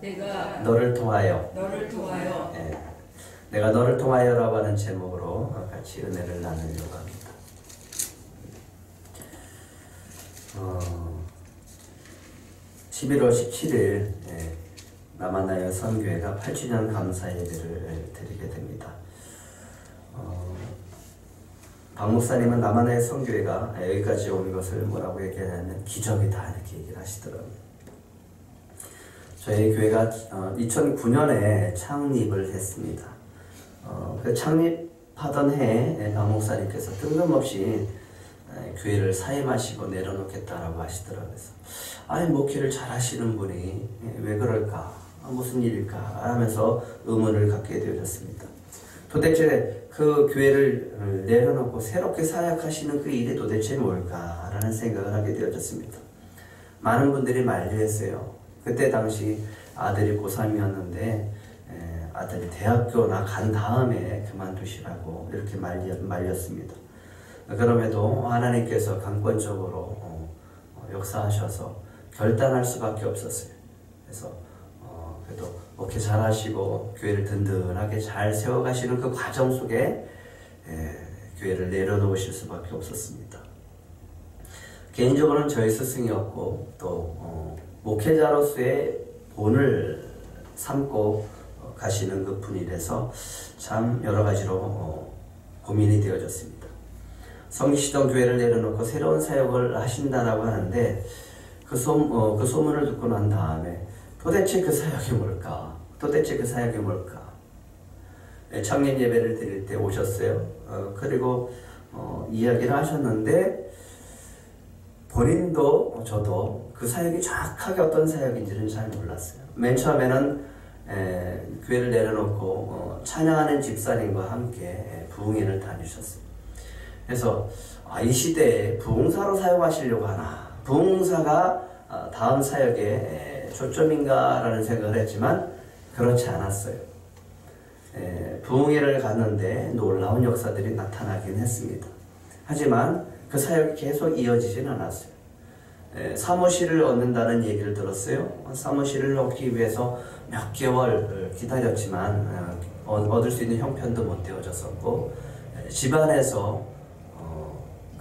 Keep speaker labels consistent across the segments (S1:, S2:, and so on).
S1: 내가
S2: 너를 통하여 예, 내가 너를 통하여라고 하는 제목으로 같이 은혜를 나누려고 합니다. 11월 17일 남한나여 선교회가 8주년 감사 예배를 드리게 됩니다. 박 목사님은 남한나여 선교회가 여기까지 온 것을 뭐라고 얘기하냐면 기적이다 이렇게 얘기를 하시더라고요. 저희 교회가 2009년에 창립을 했습니다. 그 창립하던 해에 박 목사님께서 뜬금없이 교회를 사임하시고 내려놓겠다라고 하시더라고요. 그래서 아니 목회를 잘 하시는 분이 왜 그럴까? 무슨 일일까? 하면서 의문을 갖게 되어졌습니다. 도대체 그 교회를 내려놓고 새롭게 사역하시는 그 일이 도대체 뭘까? 라는 생각을 하게 되어졌습니다. 많은 분들이 만류했어요. 그때 당시 아들이 고3이었는데 아들이 대학교나 간 다음에 그만두시라고 이렇게 말렸습니다. 그럼에도 하나님께서 강권적으로 역사하셔서 결단할 수밖에 없었어요. 그래서 그래도 목회 잘하시고 교회를 든든하게 잘 세워가시는 그 과정 속에 교회를 내려놓으실 수밖에 없었습니다. 개인적으로는 저희 스승이었고 또 목회자로서의 본을 삼고 가시는 그 분이라서 참 여러 가지로 고민이 되어졌습니다. 성시동 교회를 내려놓고 새로운 사역을 하신다라고 하는데 그 소문을 듣고 난 다음에 도대체 그 사역이 뭘까? 도대체 그 사역이 뭘까? 창립 예배를 드릴 때 오셨어요. 그리고 이야기를 하셨는데 본인도 저도 그 사역이 정확하게 어떤 사역인지는 잘 몰랐어요. 맨 처음에는 교회를 내려놓고 찬양하는 집사님과 함께 부흥회를 다니셨어요. 그래서 이 시대에 부흥사로 사용하시려고 하나, 부흥사가 다음 사역의 초점인가 라는 생각을 했지만 그렇지 않았어요. 부흥회를 갔는데 놀라운 역사들이 나타나긴 했습니다. 하지만 그 사역이 계속 이어지진 않았어요. 사무실을 얻는다는 얘기를 들었어요. 사무실을 얻기 위해서 몇 개월 기다렸지만 얻을 수 있는 형편도 못 되어졌었고 집안에서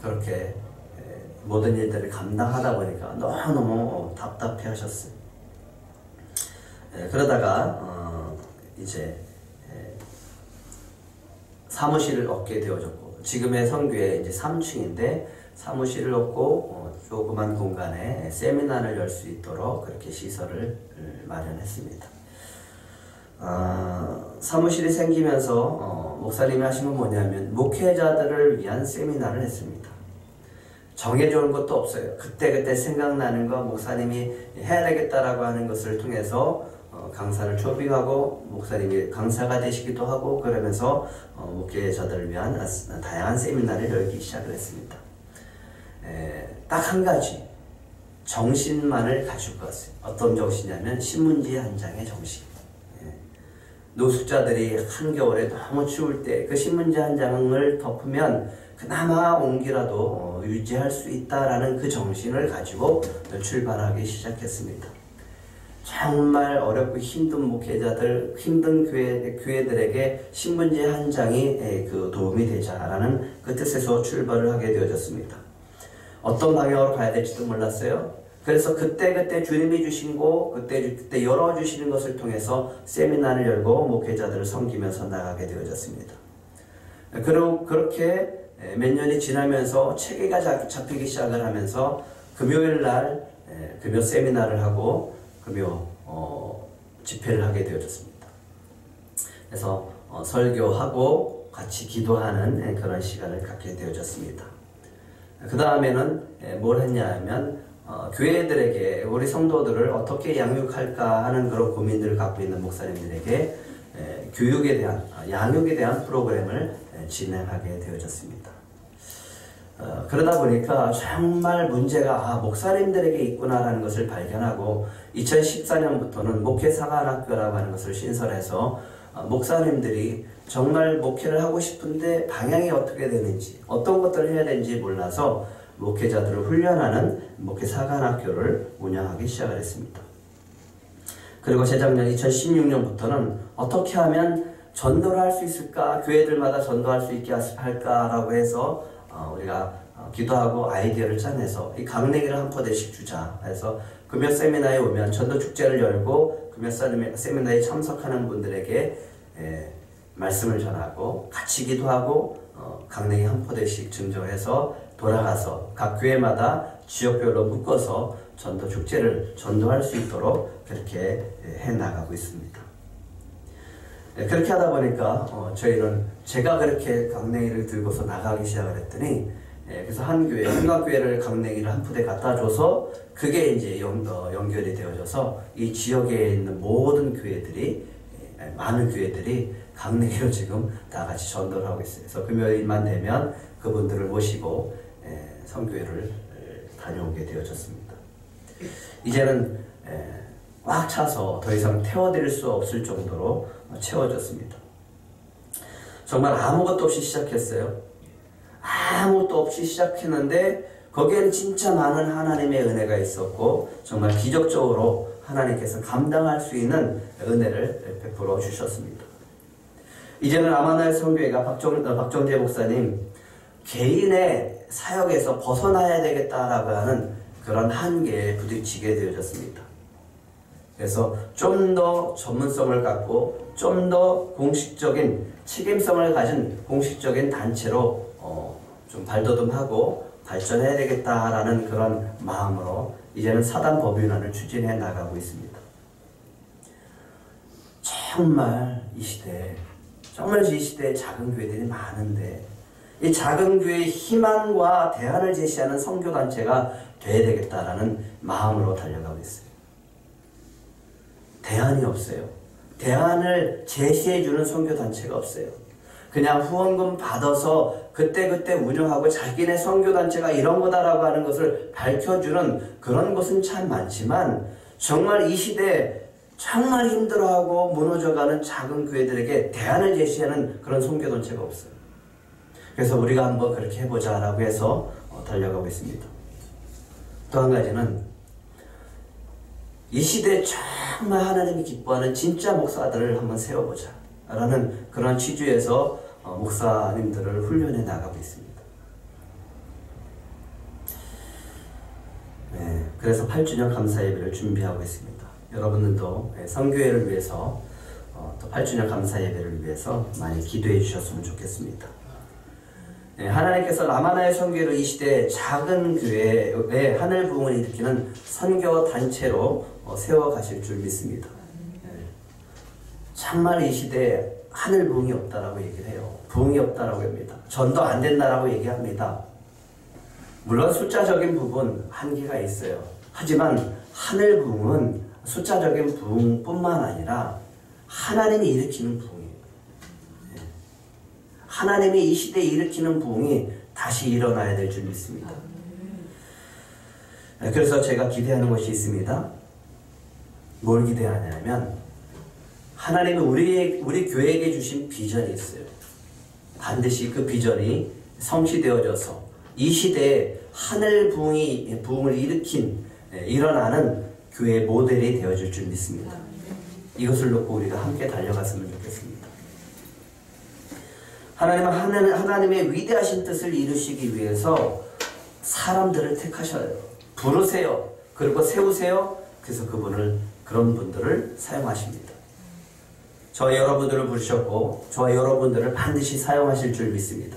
S2: 그렇게 모든 일들을 감당하다 보니까 너무너무 답답해 하셨어요. 그러다가 이제 사무실을 얻게 되어졌고 지금의 선교회 이제 3층인데 사무실을 얻고 조그만 공간에 세미나를 열 수 있도록 그렇게 시설을 마련했습니다. 사무실이 생기면서 목사님이 하신 건 뭐냐면 목회자들을 위한 세미나를 했습니다. 정해져 온 것도 없어요. 그때그때 생각나는 거 목사님이 해야 되겠다라고 하는 것을 통해서 강사를 초빙하고 목사님이 강사가 되시기도 하고 그러면서 목회자들을 위한 다양한 세미나를 열기 시작을 했습니다. 딱 한 가지 정신만을 가지고 갔어요. 어떤 정신이냐면 신문지 한 장의 정신. 노숙자들이 한겨울에 너무 추울 때 그 신문지 한 장을 덮으면 그나마 온기라도 유지할 수 있다라는 그 정신을 가지고 출발하기 시작했습니다. 정말 어렵고 힘든 목회자들, 힘든 교회들에게 신문지 한 장이 그 도움이 되자라는 그 뜻에서 출발을 하게 되어졌습니다. 어떤 방향으로 가야 될지도 몰랐어요. 그래서 그때 주님이 주신 거, 그때 열어주시는 것을 통해서 세미나를 열고 목회자들을 섬기면서 나가게 되어졌습니다. 그리고 그렇게 몇 년이 지나면서 체계가 잡히기 시작을 하면서 금요일 날 금요 세미나를 하고 금요 집회를 하게 되어졌습니다. 그래서 설교하고 같이 기도하는 그런 시간을 갖게 되어졌습니다. 그 다음에는 뭘 했냐 하면 교회들에게 우리 성도들을 어떻게 양육할까 하는 그런 고민들을 갖고 있는 목사님들에게 교육에 대한, 양육에 대한 프로그램을 진행하게 되어졌습니다. 그러다 보니까 정말 문제가 목사님들에게 있구나라는 것을 발견하고 2014년부터는 목회사관학교라고 하는 것을 신설해서 목사님들이 정말 목회를 하고 싶은데 방향이 어떻게 되는지 어떤 것들을 해야 되는지 몰라서 목회자들을 훈련하는 목회사관학교를 운영하기 시작을 했습니다. 그리고 재작년 2016년부터는 어떻게 하면 전도를 할 수 있을까? 교회들마다 전도할 수 있게 할까라고 해서 우리가 기도하고 아이디어를 짜내서 이 강내기를 한 포대씩 주자 해서 금요 세미나에 오면 전도 축제를 열고 금요 세미나에 참석하는 분들에게 말씀을 전하고 같이 기도하고 강냉이 한 포대씩 증정해서 돌아가서 각 교회마다 지역별로 묶어서 전도 축제를 전도할 수 있도록 그렇게 해나가고 있습니다. 그렇게 하다 보니까 저희는 제가 그렇게 강냉이를 들고서 나가기 시작을 했더니 그래서 한 교회, 한강교회를 강냉이를 한 푸대 갖다 줘서 그게 이제 연결이 되어져서 이 지역에 있는 모든 교회들이 많은 교회들이 강냉이로 지금 다 같이 전도를 하고 있어요. 그래서 금요일만 되면 그분들을 모시고 선교회를 다녀오게 되어졌습니다. 이제는 꽉 차서 더 이상 태워드릴 수 없을 정도로 채워졌습니다. 정말 아무것도 없이 시작했어요. 아무것도 없이 시작했는데 거기에는 진짜 많은 하나님의 은혜가 있었고 정말 기적적으로 하나님께서 감당할 수 있는 은혜를 베풀어 주셨습니다. 이제는 아마나엘 선교회가 박정재 목사님 개인의 사역에서 벗어나야 되겠다라고 하는 그런 한계에 부딪히게 되어졌습니다. 그래서 좀 더 전문성을 갖고 좀 더 공식적인 책임성을 가진 공식적인 단체로 좀 발돋움하고 발전해야 되겠다라는 그런 마음으로 이제는 사단 법인화를 추진해 나가고 있습니다. 정말 이 시대에 작은 교회들이 많은데 이 작은 교회의 희망과 대안을 제시하는 선교단체가 돼야 되겠다라는 마음으로 달려가고 있어요. 대안이 없어요. 대안을 제시해주는 선교단체가 없어요. 그냥 후원금 받아서 그때그때 운영하고 자기네 선교단체가 이런 거다라고 하는 것을 밝혀주는 그런 것은 참 많지만 정말 이 시대에 정말 힘들어하고 무너져가는 작은 교회들에게 대안을 제시하는 그런 선교단체가 없어요. 그래서 우리가 한번 그렇게 해보자라고 해서 달려가고 있습니다. 또 한 가지는 이 시대에 정말 하나님이 기뻐하는 진짜 목사들을 한번 세워보자 라는 그런 취지에서 목사님들을 훈련해 나가고 있습니다. 네, 그래서 8주년 감사 예배를 준비하고 있습니다. 여러분들도 선교회를 위해서 또 8주년 감사 예배를 위해서 많이 기도해 주셨으면 좋겠습니다. 네, 하나님께서 라마나의 선교회를 이 시대에 작은 교회에 하늘 부흥을 일으키는 선교 단체로 세워가실 줄 믿습니다. 네, 정말 이 시대에 하늘 부흥이 없다라고 얘기를 해요. 부흥이 없다라고 합니다. 전도 안 된다라고 얘기합니다. 물론 숫자적인 부분 한계가 있어요. 하지만 하늘 부흥은 숫자적인 부흥뿐만 아니라 하나님이 일으키는 부흥이에요. 하나님이 이 시대에 일으키는 부흥이 다시 일어나야 될 줄 믿습니다. 그래서 제가 기대하는 것이 있습니다. 뭘 기대하냐면 하나님이 우리 교회에게 주신 비전이 있어요. 반드시 그 비전이 성취되어져서 이 시대에 하늘 부흥을 일어나는 교회의 모델이 되어질 줄 믿습니다. 이것을 놓고 우리가 함께 달려갔으면 좋겠습니다. 하나님은 하나님의 위대하신 뜻을 이루시기 위해서 사람들을 택하셔요. 부르세요. 그리고 세우세요. 그래서 그런 분들을 사용하십니다. 저와 여러분들을 부르셨고 저와 여러분들을 반드시 사용하실 줄 믿습니다.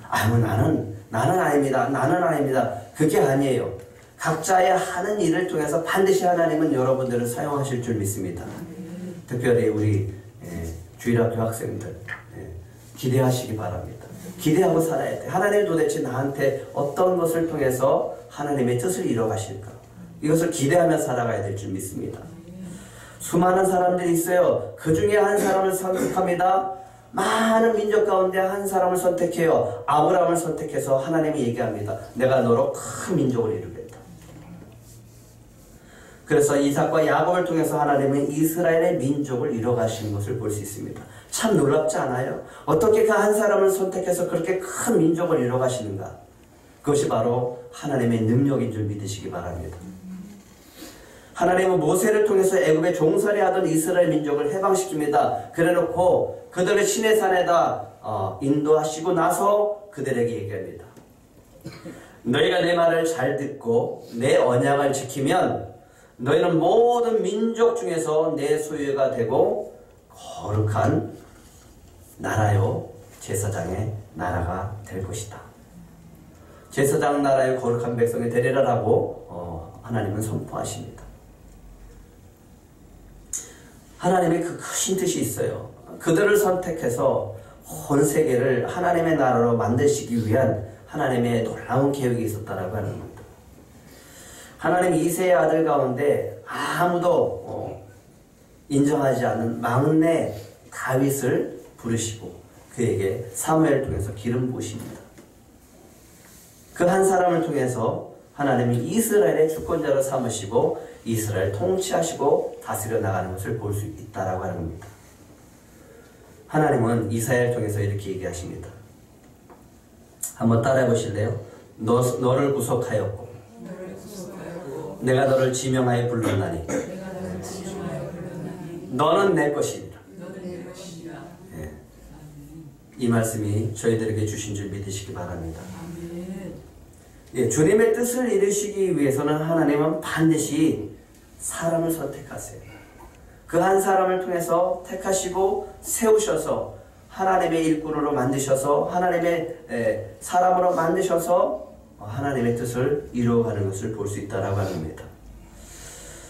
S2: 아유 나는 아닙니다. 그게 아니에요. 각자의 하는 일을 통해서 반드시 하나님은 여러분들을 사용하실 줄 믿습니다. 특별히 우리 주일학교 학생들 기대하시기 바랍니다. 기대하고 살아야 돼. 하나님이 도대체 나한테 어떤 것을 통해서 하나님의 뜻을 이뤄가실까? 이것을 기대하며 살아가야 될 줄 믿습니다. 수많은 사람들이 있어요. 그 중에 한 사람을 선택합니다. 많은 민족 가운데 한 사람을 선택해요. 아브라함을 선택해서 하나님이 얘기합니다. 내가 너로 큰 민족을 이루겠다. 그래서 이삭과 야곱을 통해서 하나님은 이스라엘의 민족을 이뤄가신 것을 볼 수 있습니다. 참 놀랍지 않아요? 어떻게 그 한 사람을 선택해서 그렇게 큰 민족을 이뤄가시는가? 그것이 바로 하나님의 능력인 줄 믿으시기 바랍니다. 하나님은 모세를 통해서 애굽에 종살이 하던 이스라엘 민족을 해방시킵니다. 그래놓고 그들을 시내 산에다 인도하시고 나서 그들에게 얘기합니다. 너희가 내 말을 잘 듣고 내 언약을 지키면 너희는 모든 민족 중에서 내 소유가 되고 거룩한 나라요 제사장의 나라가 될 것이다. 제사장 나라의 거룩한 백성이 되리라라고 하나님은 선포하십니다. 하나님의 그 크신 뜻이 있어요. 그들을 선택해서 온 세계를 하나님의 나라로 만드시기 위한 하나님의 놀라운 계획이 있었다라고 하는 겁니다. 하나님 이새의 아들 가운데 아무도 인정하지 않는 막내 다윗을 부르시고 그에게 사무엘을 통해서 기름 부으십니다. 그 한 사람을 통해서 하나님이 이스라엘의 주권자로 삼으시고 이스라엘 통치하시고 다스려 나가는 것을 볼 수 있다라고 하는 겁니다. 하나님은 이사야를 통해서 이렇게 얘기하십니다. 한번 따라해 보실래요? 너를 구속하였고 내가 너를 지명하여 불렀나니 너는 내 것이니라. 예. 이 말씀이 저희들에게 주신 줄 믿으시기 바랍니다. 예, 주님의 뜻을 이루시기 위해서는 하나님은 반드시 사람을 선택하세요. 그 한 사람을 통해서 택하시고 세우셔서 하나님의 일꾼으로 만드셔서 하나님의 사람으로 만드셔서 하나님의 뜻을 이루어가는 것을 볼 수 있다라고 합니다.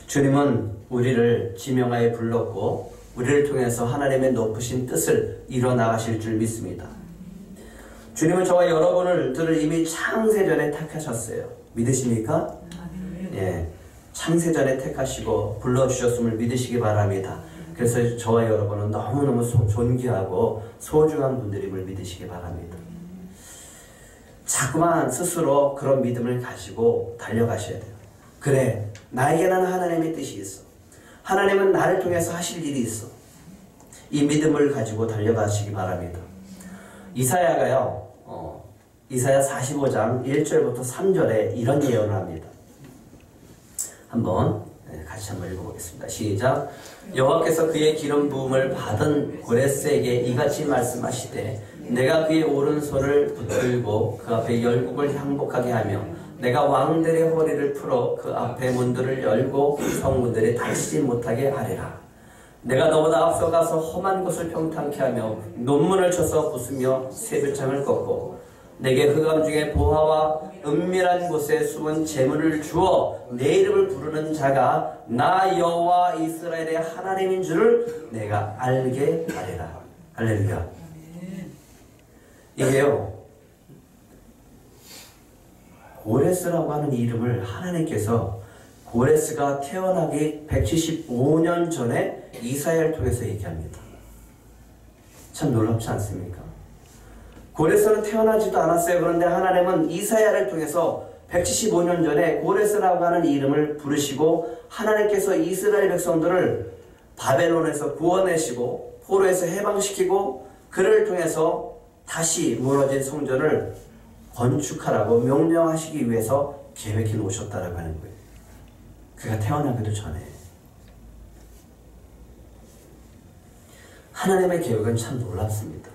S2: 주님은 우리를 지명하여 불렀고 우리를 통해서 하나님의 높으신 뜻을 이뤄나가실 줄 믿습니다. 주님은 저와 여러분들을 이미 창세전에 택하셨어요. 믿으십니까? 예, 창세전에 택하시고 불러주셨음을 믿으시기 바랍니다. 그래서 저와 여러분은 너무너무 존귀하고 소중한 분들임을 믿으시기 바랍니다. 자꾸만 스스로 그런 믿음을 가지고 달려가셔야 돼요. 그래, 나에게는 하나님의 뜻이 있어. 하나님은 나를 통해서 하실 일이 있어. 이 믿음을 가지고 달려가시기 바랍니다. 이사야가요, 이사야 45장 1절부터 3절에 이런 예언을 합니다. 같이 한번 읽어보겠습니다. 시작. 여호와께서 그의 기름 부음을 받은 고레스에게 이같이 말씀하시되 내가 그의 오른손을 붙들고 그 앞에 열국을 항복하게 하며 내가 왕들의 허리를 풀어 그 앞에 문들을 열고 성문들이 닫히지 못하게 하리라. 내가 너보다 앞서가서 험한 곳을 평탄케 하며 논문을 쳐서 부수며 쇠벽창을 꺾고 내게 흑암 중에 보화와 은밀한 곳에 숨은 재물을 주어 내 이름을 부르는 자가 나 여호와 이스라엘의 하나님인 줄을 내가 알게 하리라. 할렐루야. 이게요, 고레스라고 하는 이름을 하나님께서 고레스가 태어나기 175년 전에 이사야를 통해서 얘기합니다. 참 놀랍지 않습니까? 고레스는 태어나지도 않았어요. 그런데 하나님은 이사야를 통해서 175년 전에 고레스라고 하는 이름을 부르시고 하나님께서 이스라엘 백성들을 바벨론에서 구원하시고 포로에서 해방시키고 그를 통해서 다시 무너진 성전을 건축하라고 명령하시기 위해서 계획해 놓으셨다라고 하는 거예요. 그가 태어나기도 전에. 하나님의 계획은 참 놀랍습니다.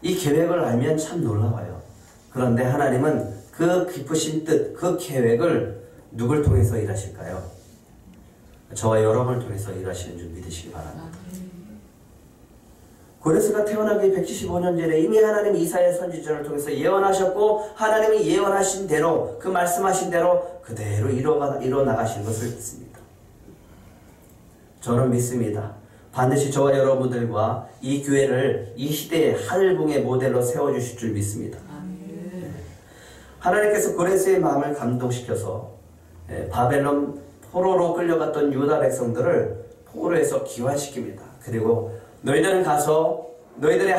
S2: 이 계획을 알면 참 놀라워요. 그런데 하나님은 그 깊으신 뜻, 그 계획을 누굴 통해서 일하실까요? 저와 여러분을 통해서 일하시는 줄 믿으시기 바랍니다. 고레스가 태어나기 175년 전에 이미 하나님 이사야 선지자를 통해서 예언하셨고 하나님이 예언하신 대로 그 말씀하신 대로 그대로 이뤄나가신 것을 믿습니다. 저는 믿습니다. 반드시 저와 여러분들과 이 교회를 이 시대의 하늘궁의 모델로 세워주실 줄 믿습니다. 하나님께서 고레스의 마음을 감동시켜서 바벨론 포로로 끌려갔던 유다 백성들을 포로에서 귀환시킵니다. 그리고 너희들은 가서 너희들의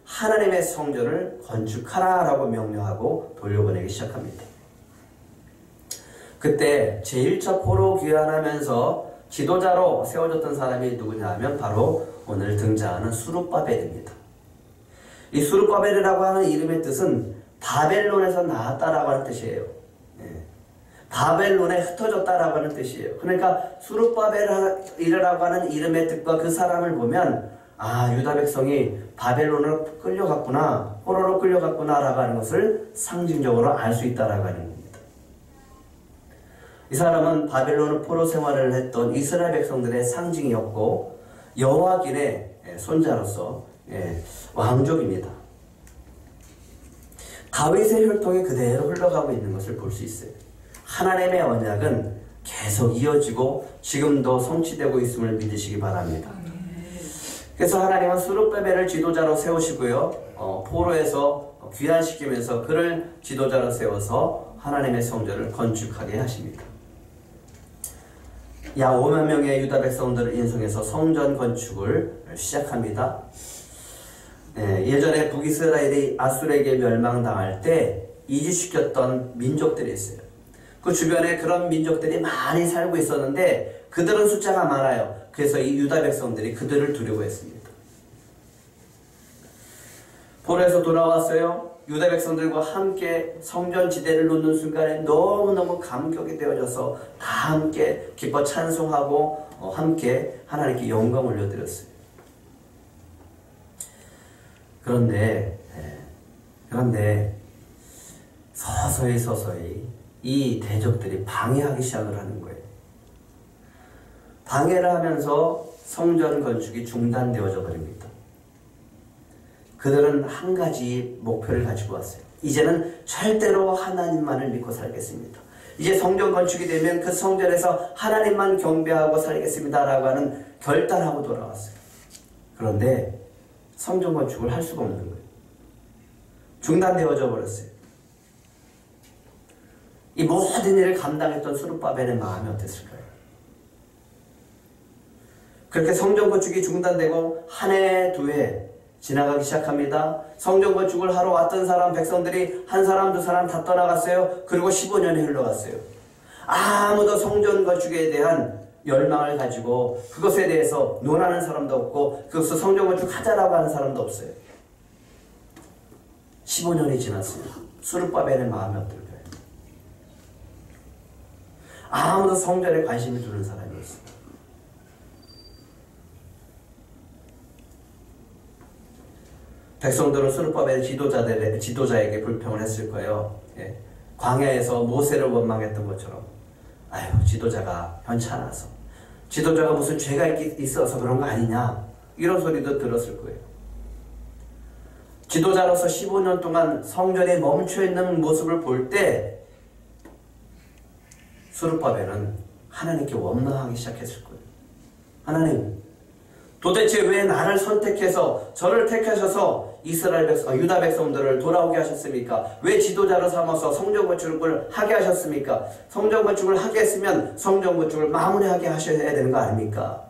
S2: 하나님의 성전을 건축하라 라고 명령하고 돌려보내기 시작합니다. 그때 제1차 포로 귀환하면서 지도자로 세워졌던 사람이 누구냐 하면 바로 오늘 등장하는 수룹바벨입니다. 이 수룹바벨이라고 하는 이름의 뜻은 바벨론에서 나왔다라고 하는 뜻이에요. 바벨론에 흩어졌다라고 하는 뜻이에요. 그러니까 수룹바벨이라고 하는 이름의 뜻과 그 사람을 보면 유다 백성이 바벨론으로 끌려갔구나, 포로로 끌려갔구나라고 하는 것을 상징적으로 알 수 있다라고 하는 겁니다. 이 사람은 바벨론 포로 생활을 했던 이스라엘 백성들의 상징이었고 여호와긴의 손자로서 왕족입니다. 다윗의 혈통이 그대로 흘러가고 있는 것을 볼 수 있어요. 하나님의 언약은 계속 이어지고 지금도 성취되고 있음을 믿으시기 바랍니다. 그래서 하나님은 스룹바벨을 지도자로 세우시고요. 포로에서 귀환시키면서 그를 지도자로 세워서 하나님의 성전을 건축하게 하십니다. 약 5만 명의 유다 백성들을 인송해서 성전 건축을 시작합니다. 예전에 북이스라엘이 아수르에게 멸망당할 때 이주시켰던 민족들이 있어요. 그 주변에 그런 민족들이 많이 살고 있었는데 그들은 숫자가 많아요. 그래서 이 유다 백성들이 그들을 두려워했습니다. 포로에서 돌아왔어요. 유다 백성들과 함께 성전 지대를 놓는 순간에 너무너무 감격이 되어져서 다 함께 기뻐 찬송하고 함께 하나님께 영광 올려드렸어요. 그런데 서서히 이 대적들이 방해하기 시작을 하는 거예요. 방해를 하면서 성전 건축이 중단되어져 버립니다. 그들은 한 가지 목표를 가지고 왔어요. 이제는 절대로 하나님만을 믿고 살겠습니다. 이제 성전 건축이 되면 그 성전에서 하나님만 경배하고 살겠습니다라고 하는 결단하고 돌아왔어요. 그런데 성전 건축을 할 수가 없는 거예요. 중단되어져 버렸어요. 이 모든 일을 감당했던 스룹바벨의 마음이 어땠을까요? 그렇게 성전 건축이 중단되고 한 해, 두 해 지나가기 시작합니다. 성전 건축을 하러 왔던 사람, 백성들이 한 사람, 두 사람 다 떠나갔어요. 그리고 15년이 흘러갔어요. 아무도 성전 건축에 대한 열망을 가지고 그것에 대해서 논하는 사람도 없고 그것을 성전 건축하자라고 하는 사람도 없어요. 15년이 지났어요. 스룹바벨의 마음이 어떨까요? 아무도 성전에 관심이 두는 사람이 없어요. 백성들은 스룹바벨 지도자에게 불평을 했을 거예요. 광야에서 모세를 원망했던 것처럼 지도자가 현찮아서 지도자가 무슨 죄가 있어서 그런 거 아니냐 이런 소리도 들었을 거예요. 지도자로서 15년 동안 성전에 멈춰있는 모습을 볼 때 스룹바벨은 하나님께 원망하기 시작했을 거예요. 하나님, 도대체 왜 나를 선택해서 저를 택하셔서 이스라엘 백성, 유다 백성들을 돌아오게 하셨습니까? 왜 지도자로 삼아서 성전 건축을 하게 하셨습니까? 성전 건축을 하게 했으면 성전 건축을 마무리하게 하셔야 되는 거 아닙니까?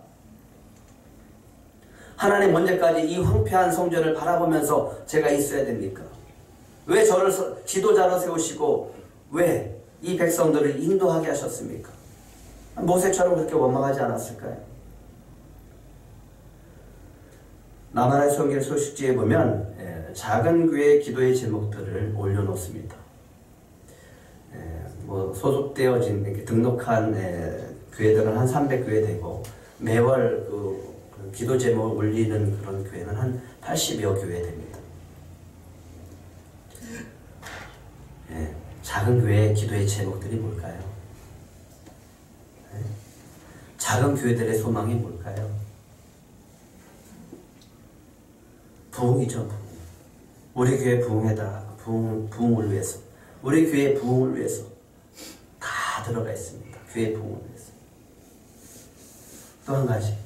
S2: 하나님, 언제까지 이 황폐한 성전을 바라보면서 제가 있어야 됩니까? 왜 저를 지도자로 세우시고 왜 이 백성들을 인도하게 하셨습니까? 모세처럼 그렇게 원망하지 않았을까요? 나만의 성경 소식지에 보면 작은 교회 기도의 제목들을 올려놓습니다. 소속되어진 이렇게 등록한 교회들은 한 300교회 되고 매월 그 기도 제목을 올리는 그런 교회는 한 80여 교회 됩니다. 작은 교회의 기도의 제목들이 뭘까요? 작은 교회들의 소망이 뭘까요? 부흥이죠. 부흥. 우리 교회 부흥을 위해서, 우리 교회 부흥을 위해서 다 들어가 있습니다. 교회 부흥을 위해서. 또 한 가지,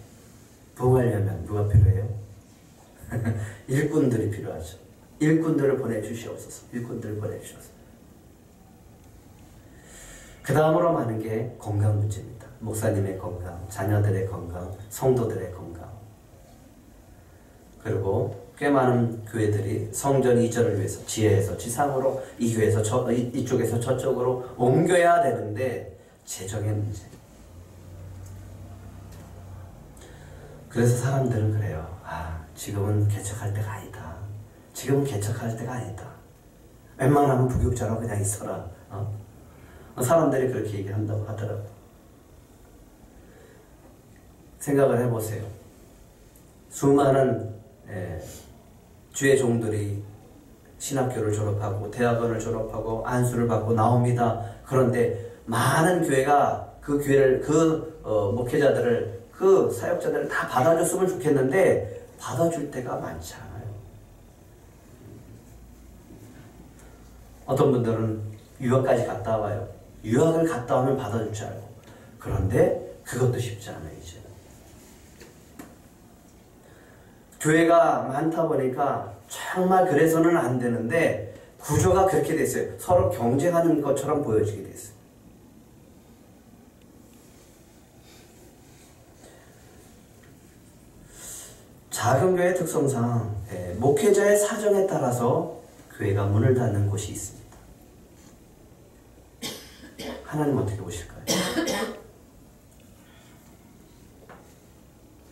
S2: 부흥하려면 누가 필요해요? 일꾼들이 필요하죠. 일꾼들을 보내주시옵소서. 일꾼들을 보내주셔서. 그 다음으로 많은 게 건강 문제입니다. 목사님의 건강, 자녀들의 건강, 성도들의 건강. 그리고 꽤 많은 교회들이 성전 이전을 위해서 지혜에서 지상으로, 이 교회에서 이쪽에서 저쪽으로 옮겨야 되는데 재정의 문제. 그래서 사람들은 그래요. 지금은 개척할 때가 아니다. 지금은 개척할 때가 아니다. 웬만하면 부교육자로 그냥 있어라. 사람들이 그렇게 얘기한다고 하더라고요. 생각을 해보세요. 수많은 주의 종들이 신학교를 졸업하고 대학원을 졸업하고 안수를 받고 나옵니다. 그런데 많은 교회가 그 교회를 목회자들을 그 사역자들을 다 받아줬으면 좋겠는데 받아줄 때가 많지 않아요. 어떤 분들은 유학까지 갔다 와요. 유학을 갔다 오면 받아줄 줄 알고. 그런데 그것도 쉽지 않아요, 이제. 교회가 많다 보니까 정말 그래서는 안 되는데 구조가 그렇게 됐어요. 서로 경쟁하는 것처럼 보여지게 됐어요. 작은 교회 특성상 목회자의 사정에 따라서 교회가 문을 닫는 곳이 있습니다. 하나님 어떻게 보실까요?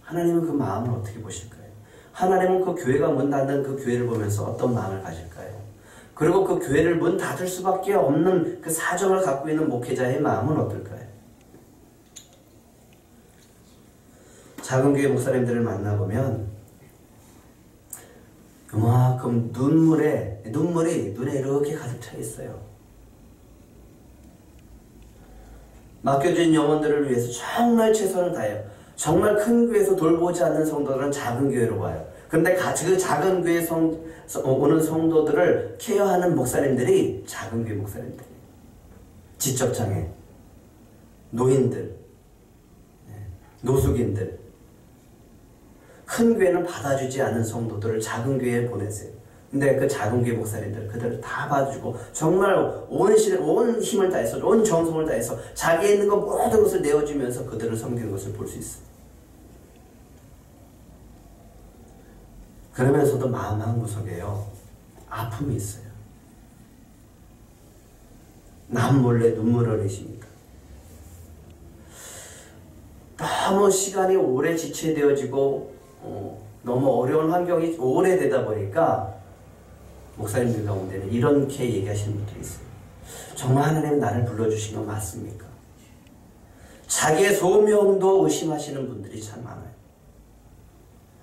S2: 하나님은 그 마음을 어떻게 보실까요? 하나님은 그 교회가 문 닫는 그 교회를 보면서 어떤 마음을 가질까요? 그리고 그 교회를 문 닫을 수밖에 없는 그 사정을 갖고 있는 목회자의 마음은 어떨까요? 작은 교회 목사님들을 만나보면 그만큼 눈물이 눈에 이렇게 가득 차 있어요. 맡겨진 영혼들을 위해서 정말 최선을 다해요. 정말 큰 교회에서 돌보지 않는 성도들은 작은 교회로 와요. 그런데 그 작은 교회에 오는 성도들을 케어하는 목사님들이 작은 교회 목사님들, 지적장애, 노인들, 노숙인들, 큰 교회는 받아주지 않은 성도들을 작은 교회에 보내세요. 근데 그 작은 교회 목사님들 그들을 다 봐주고 정말 온 힘을 다해서 온 정성을 다해서 자기에 있는 것 모든 것을 내어주면서 그들을 섬기는 것을 볼 수 있어요. 그러면서도 마음 한구석에요 아픔이 있어요. 남 몰래 눈물을 흘리십니다. 너무 시간이 오래 지체되어지고 너무 어려운 환경이 오래되다 보니까 목사님들 가운데는 이렇게 얘기하시는 분들이 있어요. 정말 하나님 나를 불러주신 건 맞습니까? 자기의 소명도 의심하시는 분들이 참 많아요.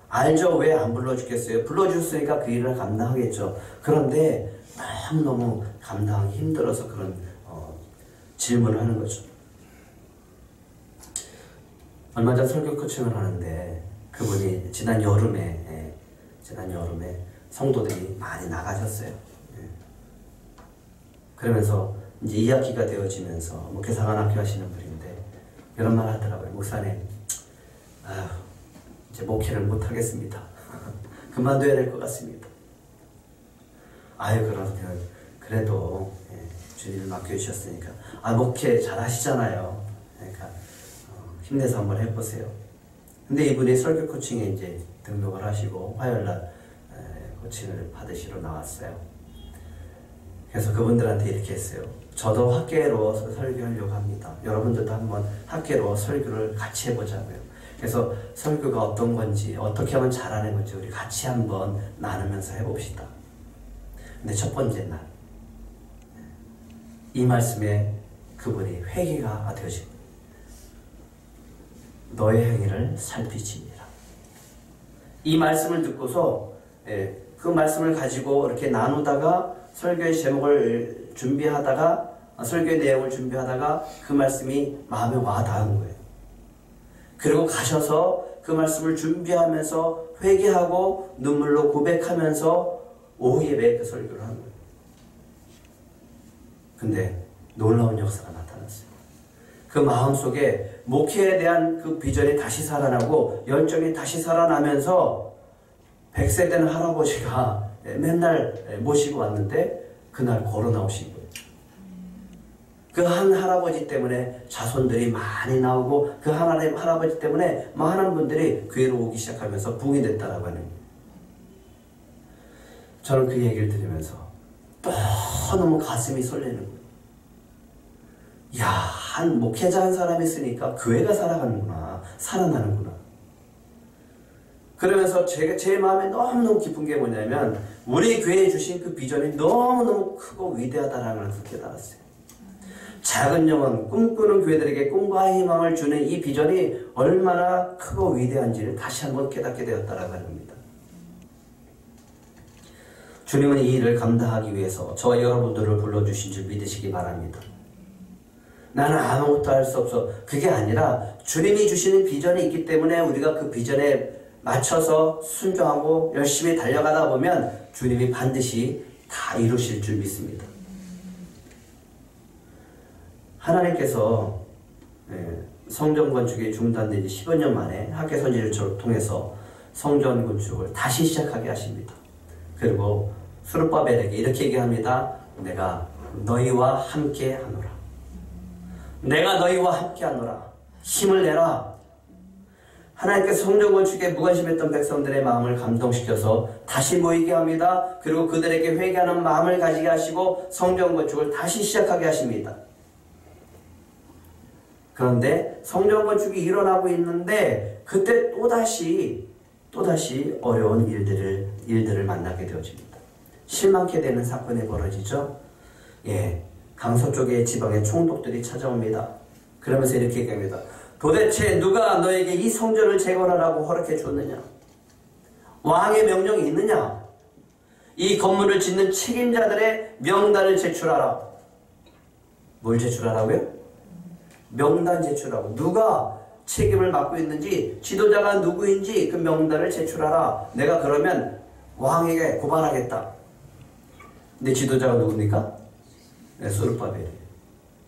S2: 알죠? 왜 안 불러주겠어요? 불러주셨으니까 그 일을 감당하겠죠. 그런데 너무너무 감당하기 힘들어서 그런 질문을 하는 거죠. 얼마 전 설교 코칭을 하는데 그분이 지난 여름에 성도들이 많이 나가셨어요. 그러면서 이제 2학기가 되어지면서 목회사관학교 하시는 분인데 이런 말 하더라고요. 목사님, 이제 목회를 못 하겠습니다. 그만둬야 될 것 같습니다. 그래도 주님을 맡겨주셨으니까 목회 잘 하시잖아요. 그러니까 힘내서 한번 해보세요. 근데 이분이 설교 코칭에 이제 등록을 하시고 화요일날 코칭을 받으시러 나왔어요. 그래서 그분들한테 이렇게 했어요. 저도 학계로 설교하려고 합니다. 여러분들도 한번 학계로 설교를 같이 해보자고요. 그래서 설교가 어떤 건지 어떻게 하면 잘하는 건지 우리 같이 한번 나누면서 해봅시다. 근데 첫 번째 날 이 말씀에 그분이 회개가 되어집니다. 너의 행위를 살피지니라. 이 말씀을 듣고서 그 말씀을 가지고 이렇게 나누다가 설교의 제목을 준비하다가 설교의 내용을 준비하다가 그 말씀이 마음에 와 닿은 거예요. 그리고 가셔서 그 말씀을 준비하면서 회개하고 눈물로 고백하면서 오후 예배에 그 설교를 하는 거예요. 근데 놀라운 역사가 나타났어요. 그 마음속에 목회에 대한 그 비전이 다시 살아나고 열정이 다시 살아나면서 100세 된 할아버지가 맨날 모시고 왔는데 그날 걸어 나오신 거예요. 그 한 할아버지 때문에 자손들이 많이 나오고 그 하나님 할아버지 때문에 많은 분들이 교회로 오기 시작하면서 부흥이 됐다라고 하는 거예요. 저는 그 얘기를 들으면서 너무 가슴이 설레는 거예요. 야, 한 목회자 한 사람이 있으니까 교회가 살아가는구나, 살아나는구나. 그러면서 제 마음에 너무너무 깊은 게 뭐냐면 우리 교회에 주신 그 비전이 너무너무 크고 위대하다라는 것을 깨달았어요. 작은 영혼, 꿈꾸는 교회들에게 꿈과 희망을 주는 이 비전이 얼마나 크고 위대한지를 다시 한번 깨닫게 되었다라고 합니다. 주님은 이 일을 감당하기 위해서 저와 여러분들을 불러주신 줄 믿으시기 바랍니다. 나는 아무것도 할 수 없어. 그게 아니라 주님이 주시는 비전이 있기 때문에 우리가 그 비전에 맞춰서 순종하고 열심히 달려가다 보면 주님이 반드시 다 이루실 줄 믿습니다. 하나님께서 성전 건축이 중단된 지 10여 년 만에 학개선지를 통해서 성전 건축을 다시 시작하게 하십니다. 그리고 스룹바벨에게 이렇게 얘기합니다. 내가 너희와 함께 하노라. 내가 너희와 함께 하노라. 힘을 내라. 하나님께서 성전 건축에 무관심했던 백성들의 마음을 감동시켜서 다시 모이게 합니다. 그리고 그들에게 회개하는 마음을 가지게 하시고 성전 건축을 다시 시작하게 하십니다. 그런데 성전 건축이 일어나고 있는데 그때 또다시 어려운 일들을 만나게 되어집니다. 실망케 되는 사건이 벌어지죠. 강서쪽의 지방의 총독들이 찾아옵니다. 그러면서 이렇게 얘기합니다. 도대체 누가 너에게 이 성전을 재건하라고 허락해 줬느냐? 왕의 명령이 있느냐? 이 건물을 짓는 책임자들의 명단을 제출하라. 뭘 제출하라고요? 명단 제출하고 누가 책임을 맡고 있는지 지도자가 누구인지 그 명단을 제출하라. 내가 그러면 왕에게 고발하겠다. 근데 지도자가 누굽니까? 스룹바벨이에요.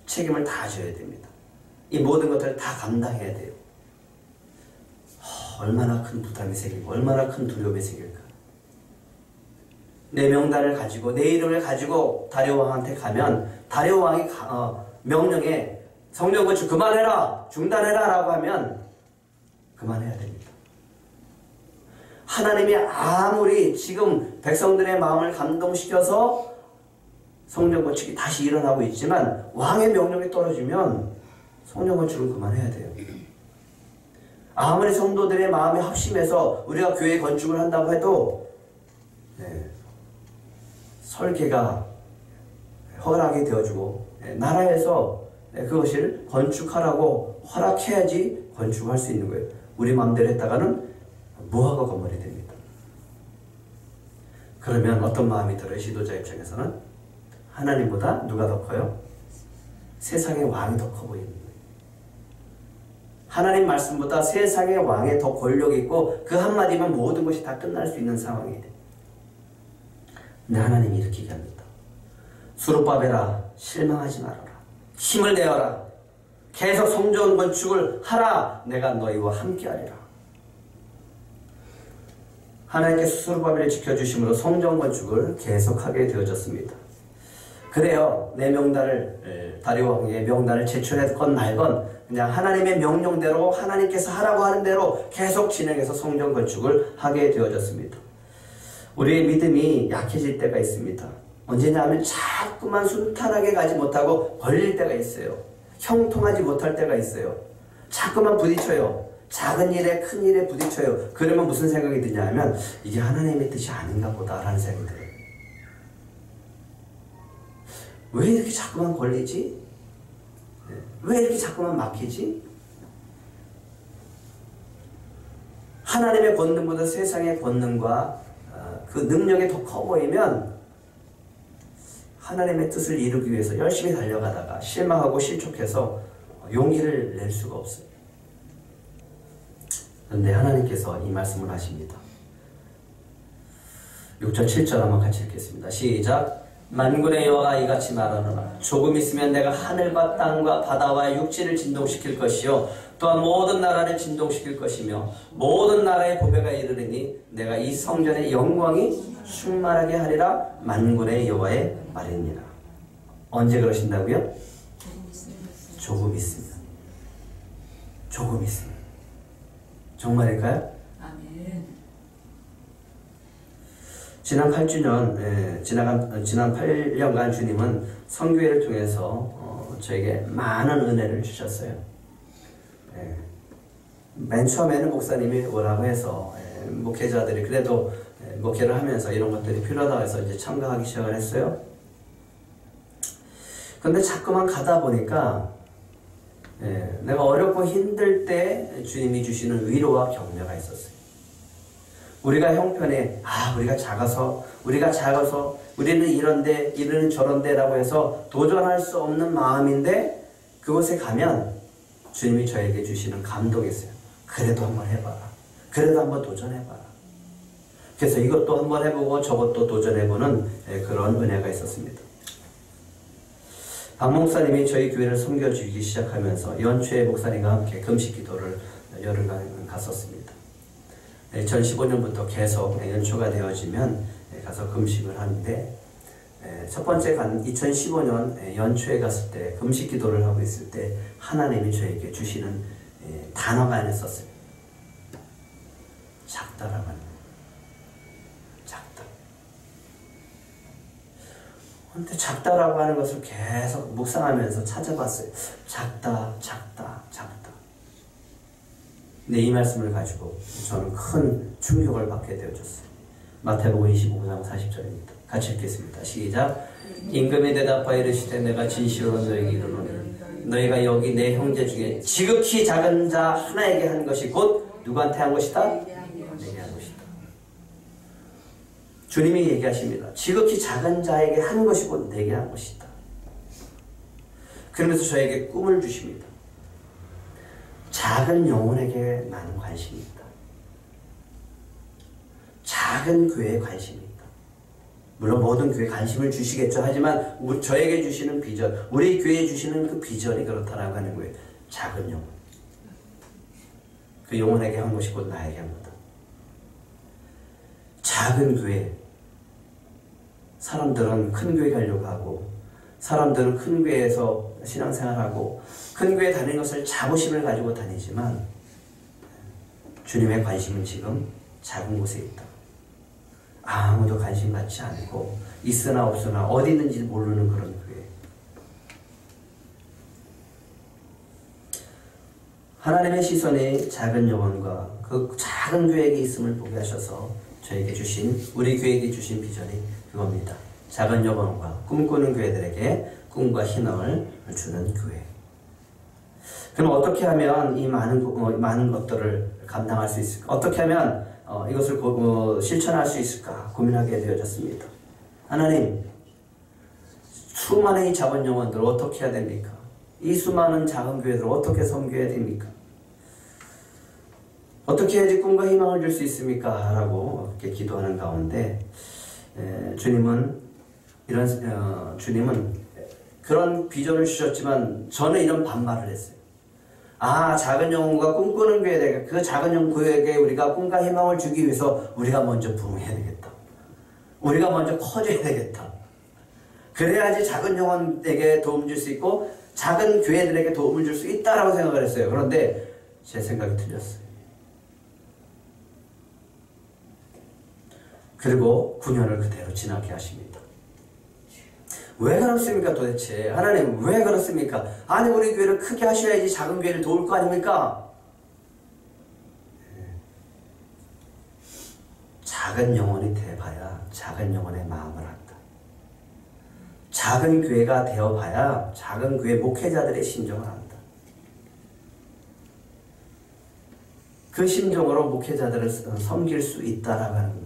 S2: 책임을 다 져야 됩니다. 이 모든 것들을 다 감당해야 돼요. 얼마나 큰 부담이 생기고 얼마나 큰 두려움이 생길까. 내 명단을 가지고 내 이름을 가지고 다리오 왕한테 가면 다리오 왕이 명령에 성전 건축 그만해라, 중단해라 라고 하면 그만해야 됩니다. 하나님이 아무리 지금 백성들의 마음을 감동시켜서 성전 건축이 다시 일어나고 있지만 왕의 명령이 떨어지면 성전 건축은 그만해야 돼요. 아무리 성도들의 마음이 합심해서 우리가 교회 건축을 한다고 해도 설계가 허락이 되어주고 나라에서 그것을 건축하라고 허락해야지 건축할 수 있는 거예요. 우리 마음대로 했다가는 무화과 건물이 됩니다. 그러면 어떤 마음이 들어요? 지도자 입장에서는 하나님보다 누가 더 커요? 세상의 왕이 더 커 보이는 거예요. 하나님 말씀보다 세상의 왕에 더 권력이 있고 그 한마디면 모든 것이 다 끝날 수 있는 상황이에요. 근데 하나님이 이렇게 얘기합니다. 스룹바벨아, 실망하지 말아라. 힘을 내어라. 계속 성전 건축을 하라. 내가 너희와 함께하리라. 하나님께서 스룹바벨을 지켜주심으로 성전 건축을 계속하게 되어졌습니다. 그래요. 내 명단을 다리오 왕의 명단을 제출했건 말건 그냥 하나님의 명령대로 하나님께서 하라고 하는 대로 계속 진행해서 성전 건축을 하게 되어졌습니다. 우리의 믿음이 약해질 때가 있습니다. 언제냐 하면 자꾸만 순탄하게 가지 못하고 걸릴 때가 있어요. 형통하지 못할 때가 있어요. 자꾸만 부딪혀요. 작은 일에 큰 일에 부딪혀요. 그러면 무슨 생각이 드냐 하면 이게 하나님의 뜻이 아닌가 보다 라는 생각이 들어요. 왜 이렇게 자꾸만 걸리지? 왜 이렇게 자꾸만 막히지? 하나님의 권능보다 세상의 권능과 그 능력이 더 커 보이면 하나님의 뜻을 이루기 위해서 열심히 달려가다가 실망하고 실족해서 용기를 낼 수가 없어요. 그런데 하나님께서 이 말씀을 하십니다. 6절 7절 한번 같이 읽겠습니다. 시작. 만군의 여호와가 이같이 말하노라. 조금 있으면 내가 하늘과 땅과 바다와 육지를 진동시킬 것이요 또한 모든 나라를 진동시킬 것이며 모든 나라의 보배가 이르리니 내가 이 성전의 영광이 충만하게 하리라. 만군의 여호와의 말이니라. 언제 그러신다고요? 조금 있으면. 조금 있으면. 정말일까요? 아멘. 지난 8주년, 지난 8년간 주님은 성교회를 통해서 저에게 많은 은혜를 주셨어요. 맨 처음에는 목사님이 오라고 해서 목회자들이 그래도 목회를 하면서 이런 것들이 필요하다고 해서 이제 참가하기 시작을 했어요. 근데 자꾸만 가다 보니까 내가 어렵고 힘들 때 주님이 주시는 위로와 격려가 있었어요. 우리가 형편에 우리가 작아서 우리는 이런데 이러는 저런데 라고 해서 도전할 수 없는 마음인데 그곳에 가면 주님이 저에게 주시는 감동이 있어요. 그래도 한번 해봐라. 그래도 한번 도전해봐라. 그래서 이것도 한번 해보고 저것도 도전해보는 그런 은혜가 있었습니다. 박 목사님이 저희 교회를 섬겨주기 시작하면서 연초에 목사님과 함께 금식 기도를 열흘간 갔었습니다. 2015년부터 계속 연초가 되어지면 가서 금식을 하는데 첫 번째 2015년 연초에 갔을 때 금식 기도를 하고 있을 때 하나님이 저에게 주시는 단어가 하나 있었어요. 작다라고 하는 거예요. 작다. 근데 작다라고 하는 것을 계속 묵상하면서 찾아봤어요. 작다. 근데 이 말씀을 가지고 저는 큰 충격을 받게 되어졌어요. 마태복음 25장 40절입니다. 같이 읽겠습니다. 시작. 임금이 대답하여 이르시되 내가 진실로 너희에게 이르노니 너희가 여기 내 형제 중에 지극히 작은 자 하나에게 한 것이 곧 누구한테 한 것이다? 내게 한 것이다. 주님이 얘기하십니다. 지극히 작은 자에게 한 것이 곧 내게 한 것이다. 그러면서 저에게 꿈을 주십니다. 작은 영혼에게 많은 관심이 있다. 작은 교회에 관심이 있다. 물론 모든 교회에 관심을 주시겠죠. 하지만 저에게 주시는 비전, 우리 교회에 주시는 그 비전이 그렇다라고 하는 거예요. 작은 영혼. 그 영혼에게 한 것이 곧 나에게 한 거다. 작은 교회. 사람들은 큰 교회 가려고 하고 사람들은 큰 교회에서 신앙생활하고 큰 교회 다니는 것을 자부심을 가지고 다니지만 주님의 관심은 지금 작은 곳에 있다. 아무도 관심 갖지 않고 있으나 없으나 어디 있는지 모르는 그런 교회. 하나님의 시선이 작은 영혼과 그 작은 교회에게 있음을 보게 하셔서 저에게 주신, 우리 교회에게 주신 비전이 그겁니다. 작은 영혼과 꿈꾸는 교회들에게 꿈과 희망을 주는 교회. 그럼 어떻게 하면 이 많은 것들을 감당할 수 있을까? 어떻게 하면 이것을 실천할 수 있을까? 고민하게 되어졌습니다. 하나님, 수많은 이 작은 영혼들을 어떻게 해야 됩니까? 이 수많은 작은 교회들을 어떻게 섬겨야 됩니까? 어떻게 해야지 꿈과 희망을 줄 수 있습니까? 라고 이렇게 기도하는 가운데 주님은 그런 비전을 주셨지만 저는 이런 반말을 했어요. 작은 영혼과 꿈꾸는 교회에게, 그 작은 영혼 교회에게 우리가 꿈과 희망을 주기 위해서 우리가 먼저 부흥해야 되겠다. 우리가 먼저 커져야 되겠다. 그래야지 작은 영혼에게 도움 줄 수 있고 작은 교회들에게 도움을 줄 수 있다라고 생각을 했어요. 그런데 제 생각이 틀렸어요. 그리고 9년을 그대로 지나게 하십니다. 왜 그렇습니까 도대체? 하나님 왜 그렇습니까? 아니 우리 교회를 크게 하셔야지 작은 교회를 도울 거 아닙니까? 작은 영혼이 돼봐야 작은 영혼의 마음을 안다. 작은 교회가 되어봐야 작은 교회 목회자들의 심정을 안다. 그 심정으로 목회자들을 섬길 수 있다라고 하는 겁니다.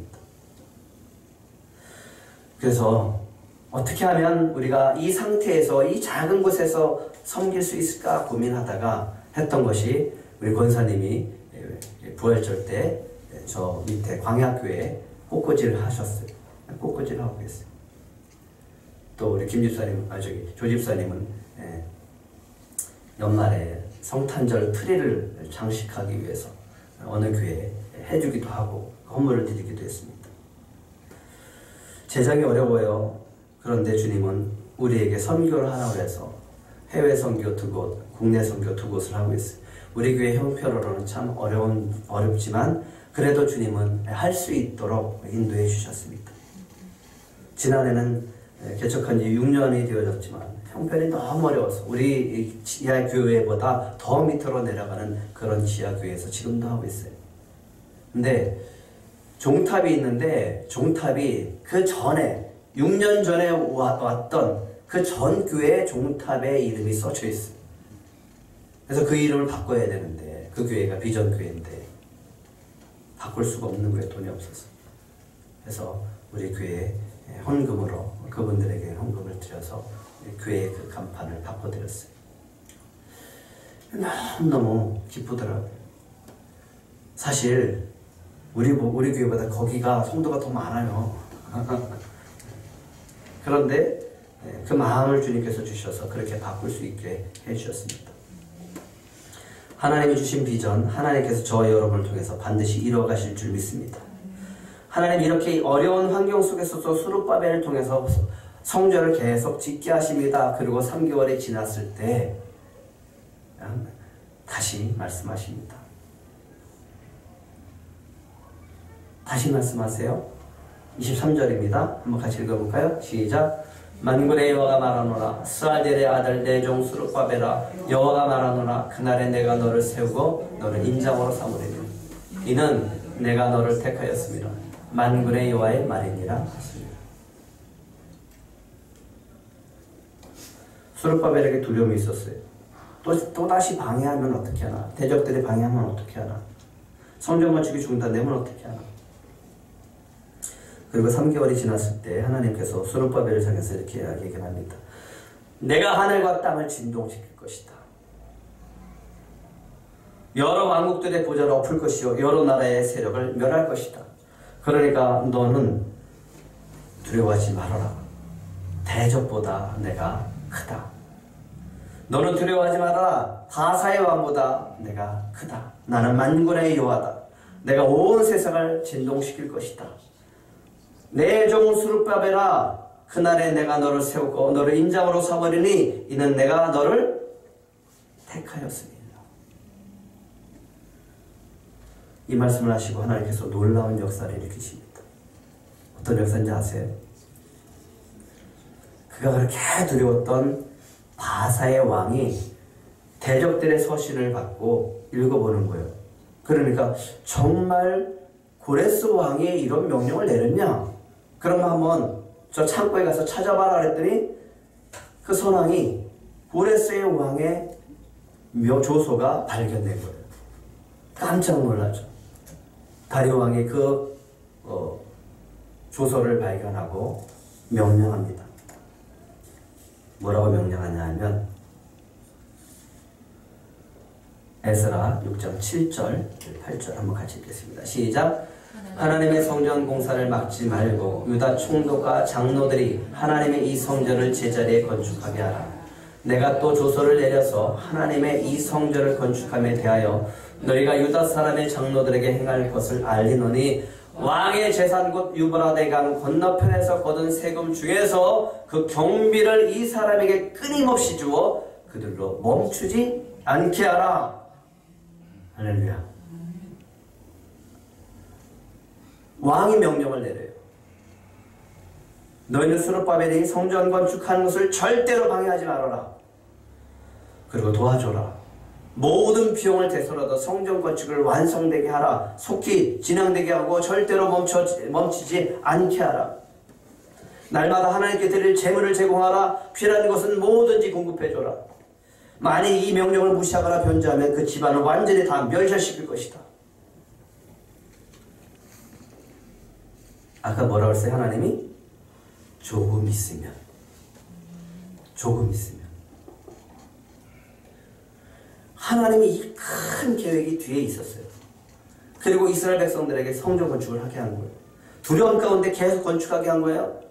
S2: 그래서 어떻게 하면 우리가 이 상태에서 이 작은 곳에서 섬길 수 있을까 고민하다가 했던 것이 우리 권사님이 부활절 때 저 밑에 광야교회에 꽃꽂이를 하셨어요. 꽃꽂이를 하고 계세요. 또 우리 조 집사님은 연말에 성탄절 트리를 장식하기 위해서 어느 교회에 해주기도 하고 선물을 드리기도 했습니다. 제작이 어려워요. 그런데 주님은 우리에게 선교를 하라고 해서 해외 선교 2곳, 국내 선교 2곳을 하고 있어요. 우리 교회 형편으로는 참 어렵지만 그래도 주님은 할 수 있도록 인도해 주셨습니다. 지난해는 개척한 지 6년이 되어졌지만 형편이 너무 어려워서 우리 지하 교회보다 더 밑으로 내려가는 그런 지하 교회에서 지금도 하고 있어요. 근데 종탑이 있는데 종탑이 그 전에 6년 전에 왔던 그 전 교회 종탑에 이름이 써져 있어요. 그래서 그 이름을 바꿔야 되는데 그 교회가 비전 교회인데 바꿀 수가 없는 거예요. 돈이 없어서. 그래서 우리 교회에 헌금으로 그분들에게 헌금을 드려서 우리 교회의 그 간판을 바꿔드렸어요. 너무너무 기쁘더라고요. 사실 우리 교회보다 거기가 성도가 더 많아요. 그런데 그 마음을 주님께서 주셔서 그렇게 바꿀 수 있게 해주셨습니다. 하나님이 주신 비전, 하나님께서 저와 여러분을 통해서 반드시 이루어가실 줄 믿습니다. 하나님 이렇게 어려운 환경 속에서도 수룹바벨을 통해서 성전을 계속 짓게 하십니다. 그리고 3개월이 지났을 때 다시 말씀하십니다. 다시 말씀하세요. 23절입니다. 한번 같이 읽어볼까요? 시작. 만군의 여호와가 말하노라. 스알델의 아들 내 종 수룹바벨아, 여호와가 말하노라. 그날에 내가 너를 세우고 너를 인장으로 삼으리니 이는 내가 너를 택하였습니다. 만군의 여호와의 말이니라 하십니다. 수룹바벨에게 두려움이 있었어요. 또 다시 방해하면 어떻게 하나? 대적들이 방해하면 어떻게 하나? 성전 건축이 중단되면 어떻게 하나? 그리고 3개월이 지났을 때 하나님께서 수룹바벨을 향해서 이렇게 얘기합니다. 내가 하늘과 땅을 진동시킬 것이다. 여러 왕국들의 보좌를 엎을 것이요 여러 나라의 세력을 멸할 것이다. 그러니까 너는 두려워하지 말아라. 대적보다 내가 크다. 너는 두려워하지 말아라. 바사의 왕보다 내가 크다. 나는 만군의 여호와다. 내가 온 세상을 진동시킬 것이다. 내 종 수룹바벨아, 그날에 내가 너를 세우고 너를 인장으로 삼으리니 이는 내가 너를 택하였습니다. 이 말씀을 하시고 하나님께서 놀라운 역사를 일으키십니다. 어떤 역사인지 아세요? 그가 그렇게 두려웠던 바사의 왕이 대적들의 서신을 받고 읽어보는 거예요. 그러니까 정말 고레스 왕이 이런 명령을 내렸냐? 그러면 한번 저 창고에 가서 찾아봐라 그랬더니 그 선왕이 고레스의 왕의 조서가 발견된 거예요. 깜짝 놀라죠. 다리오 왕이 그 조서를 발견하고 명령합니다. 뭐라고 명령하냐 하면 에스라 6장 7절 8절 한번 같이 읽겠습니다. 시작. 하나님의 성전 공사를 막지 말고 유다 총독과 장로들이 하나님의 이 성전을 제자리에 건축하게 하라. 내가 또 조서를 내려서 하나님의 이 성전을 건축함에 대하여 너희가 유다 사람의 장로들에게 행할 것을 알리노니 왕의 재산 곧 유브라데 강 건너편에서 거둔 세금 중에서 그 경비를 이 사람에게 끊임없이 주어 그들로 멈추지 않게 하라. 할렐루야. 왕이 명령을 내려요. 너희는 수룹바벨이 성전 건축하는 것을 절대로 방해하지 말아라. 그리고 도와줘라. 모든 비용을 대서라도 성전 건축을 완성되게 하라. 속히 진행되게 하고 절대로 멈추지 않게 하라. 날마다 하나님께 드릴 재물을 제공하라. 필요한 것은 뭐든지 공급해줘라. 만일 이 명령을 무시하거나 변제하면 그 집안을 완전히 다 멸절시킬 것이다. 아까 뭐라고 했어요? 하나님이 조금 있으면 하나님이 이 큰 계획이 뒤에 있었어요. 그리고 이스라엘 백성들에게 성전 건축을 하게 한 거예요. 두려움 가운데 계속 건축하게 한 거예요.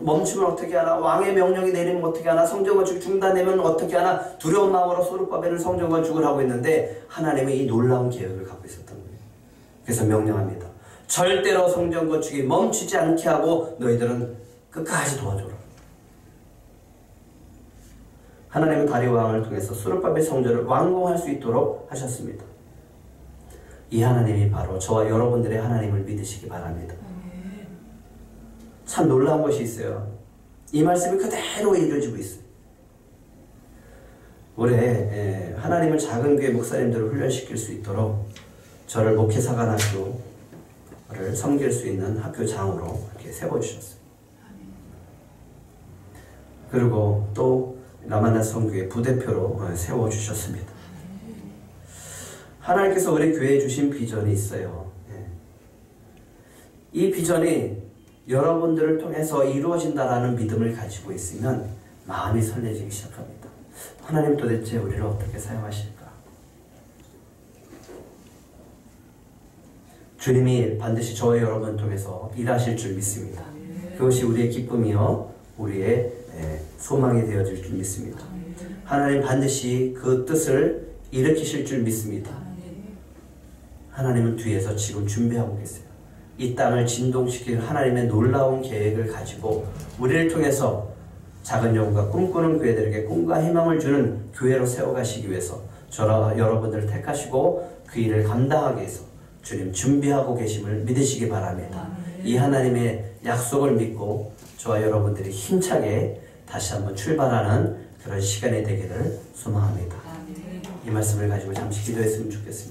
S2: 멈추면 어떻게 하나? 왕의 명령이 내리면 어떻게 하나? 성전 건축이 중단되면 어떻게 하나? 두려운 마음으로 수룹바벨은 성전 건축을 하고 있는데 하나님이 이 놀라운 계획을 갖고 있었던 거예요. 그래서 명령합니다. 절대로 성전 건축이 멈추지 않게 하고 너희들은 끝까지 도와줘라. 하나님은 다리오 왕을 통해서 수룹바벨 성전을 완공할 수 있도록 하셨습니다. 이 하나님이 바로 저와 여러분들의 하나님을 믿으시기 바랍니다. 참 놀라운 것이 있어요. 이 말씀이 그대로 읽어지고 있어요. 올해 하나님을 작은 교회 목사님들을 훈련시킬 수 있도록 저를 목회사관학교를 섬길 수 있는 학교장으로 이렇게 세워주셨어요. 그리고 또 라마나 성교회 부대표로 세워주셨습니다. 하나님께서 우리 교회에 주신 비전이 있어요. 이 비전이 여러분들을 통해서 이루어진다라는 믿음을 가지고 있으면 마음이 설레지기 시작합니다. 하나님 도대체 우리를 어떻게 사용하실까? 주님이 반드시 저와 여러분을 통해서 일하실 줄 믿습니다. 그것이 우리의 기쁨이요 우리의 소망이 되어질 줄 믿습니다. 하나님 반드시 그 뜻을 일으키실 줄 믿습니다. 하나님은 뒤에서 지금 준비하고 계세요. 이 땅을 진동시킬 하나님의 놀라운 계획을 가지고 우리를 통해서 작은 영혼과 꿈꾸는 교회들에게 꿈과 희망을 주는 교회로 세워가시기 위해서 저와 여러분들을 택하시고 그 일을 감당하기 위해서 주님 준비하고 계심을 믿으시기 바랍니다. 이 하나님의 약속을 믿고 저와 여러분들이 힘차게 다시 한번 출발하는 그런 시간이 되기를 소망합니다. 이 말씀을 가지고 잠시 기도했으면 좋겠습니다.